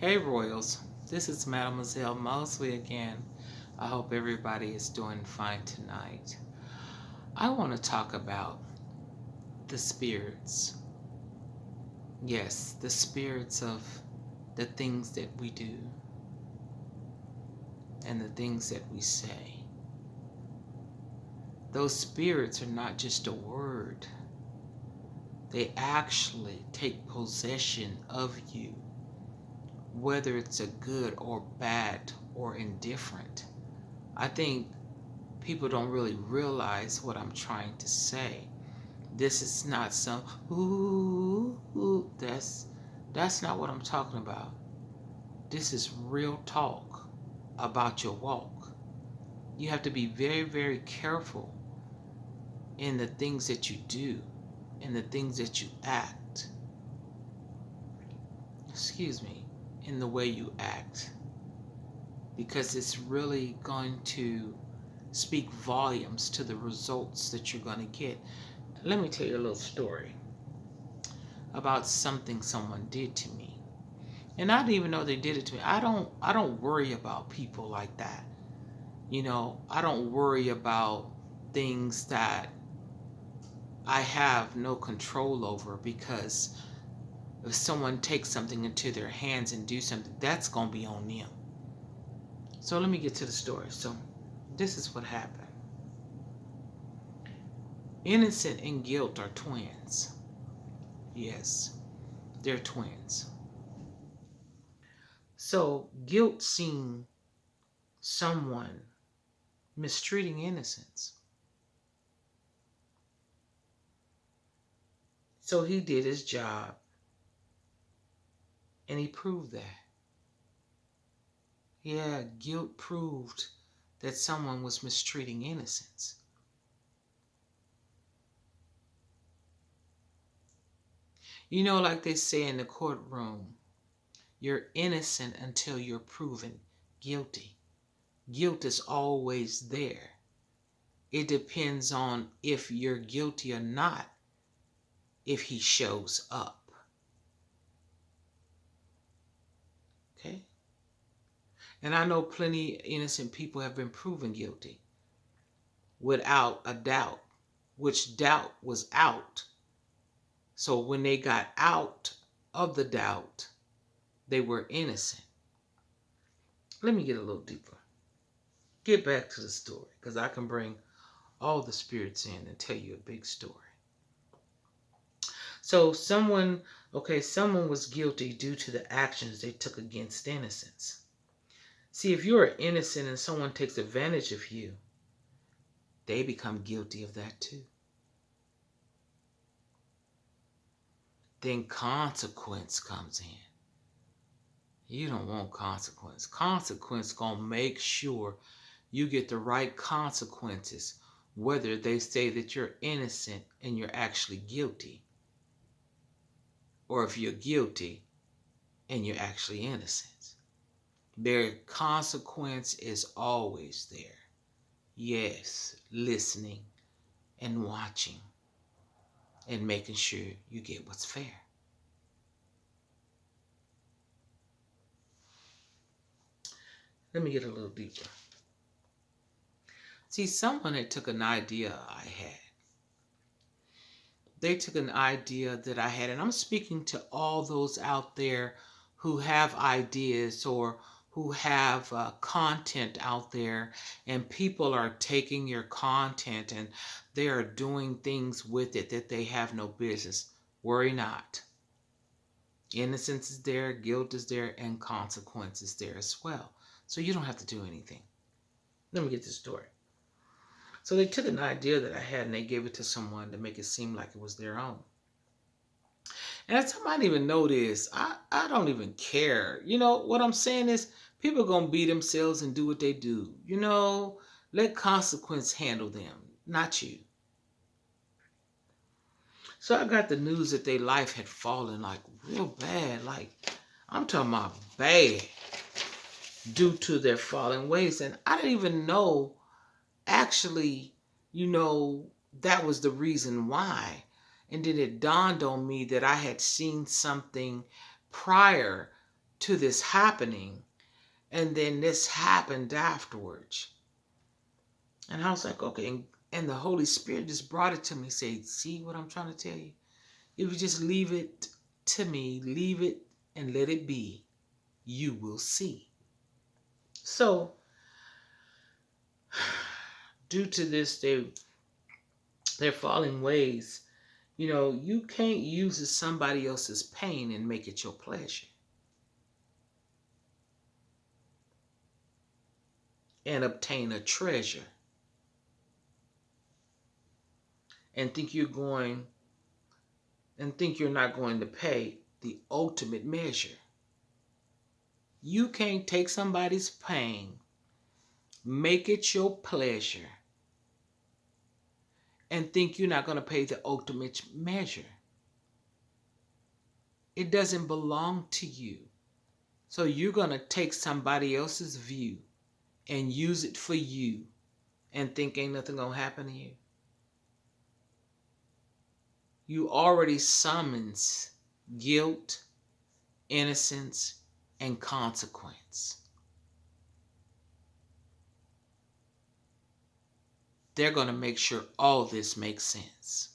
Hey Royals, this is Mademoiselle Mosley again. I hope everybody is doing fine tonight. I want to talk about the spirits. Yes, the spirits of the things that we do and the things that we say. Those spirits are not just a word, they actually take possession of you, whether it's a good or bad or indifferent. I think people don't really realize what I'm trying to say. This is not some ooh. That's not what I'm talking about. This is real talk about your walk. You have to be very, very careful in the things that you do, in the things that you act. Excuse me, in the way you act, because it's really going to speak volumes to the results that you're going to get. Let me tell you a little story about something someone did to me. And I didn't even know they did it to me. I don't worry about people like that. I don't worry about things that I have no control over, because if someone takes something into their hands and do something, that's going to be on them. So let me get to the story. So this is what happened. Innocent and guilt are twins. Yes, they're twins. So guilt seen someone mistreating innocence. So he did his job and he proved that. Yeah, guilt proved that someone was mistreating innocence. Like they say in the courtroom, you're innocent until you're proven guilty. Guilt is always there. It depends on if you're guilty or not, if he shows up. Okay? And I know plenty innocent people have been proven guilty without a doubt, which doubt was out. So when they got out of the doubt, they were innocent. Let me get a little deeper. Get back to the story, because I can bring all the spirits in and tell you a big story. So someone was guilty due to the actions they took against innocence. See, if you're innocent and someone takes advantage of you, they become guilty of that too. Then consequence comes in. You don't want consequence. Consequence gonna make sure you get the right consequences, whether they say that you're innocent and you're actually guilty, or if you're guilty and you're actually innocent. Their consequence is always there. Yes, listening and watching and making sure you get what's fair. Let me get a little deeper. See, someone had took an idea I had. They took an idea that I had, and I'm speaking to all those out there who have ideas or who have content out there, and people are taking your content and they are doing things with it that they have no business. Worry not. Innocence is there, guilt is there, and consequence is there as well. So you don't have to do anything. Let me get this story. So they took an idea that I had and they gave it to someone to make it seem like it was their own. And some might even know this. I don't even care. What I'm saying is, people are going to beat themselves and do what they do. Let consequence handle them, not you. So I got the news that their life had fallen like real bad. Like, I'm talking about bad, due to their fallen ways. And I didn't even know, actually, that was the reason why. And then it dawned on me that I had seen something prior to this happening, and then this happened afterwards. And I was like, okay. And the Holy Spirit just brought it to me, said, see what I'm trying to tell you? If you just leave it to me, leave it and let it be, you will see. So, due to this, their falling ways, you can't use somebody else's pain and make it your pleasure. And obtain a treasure. And think you're not going to pay the ultimate measure. You can't take somebody's pain, make it your pleasure, and think you're not going to pay the ultimate measure. It doesn't belong to you. So you're going to take somebody else's view and use it for you and think ain't nothing going to happen to you. You already summons guilt, innocence, and consequence. They're going to make sure all this makes sense.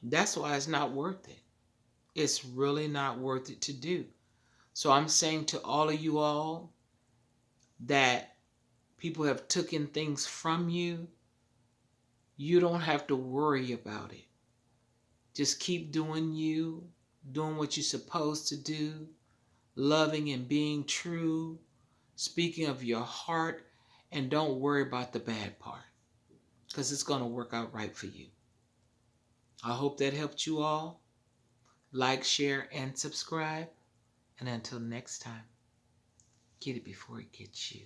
That's why it's not worth it. It's really not worth it to do. So I'm saying to all of you all that people have taken things from you, you don't have to worry about it. Just keep doing you, doing what you're supposed to do, loving and being true, speaking of your heart, and don't worry about the bad part, because it's going to work out right for you. I hope that helped you all. Like, share, and subscribe. And until next time, get it before it gets you.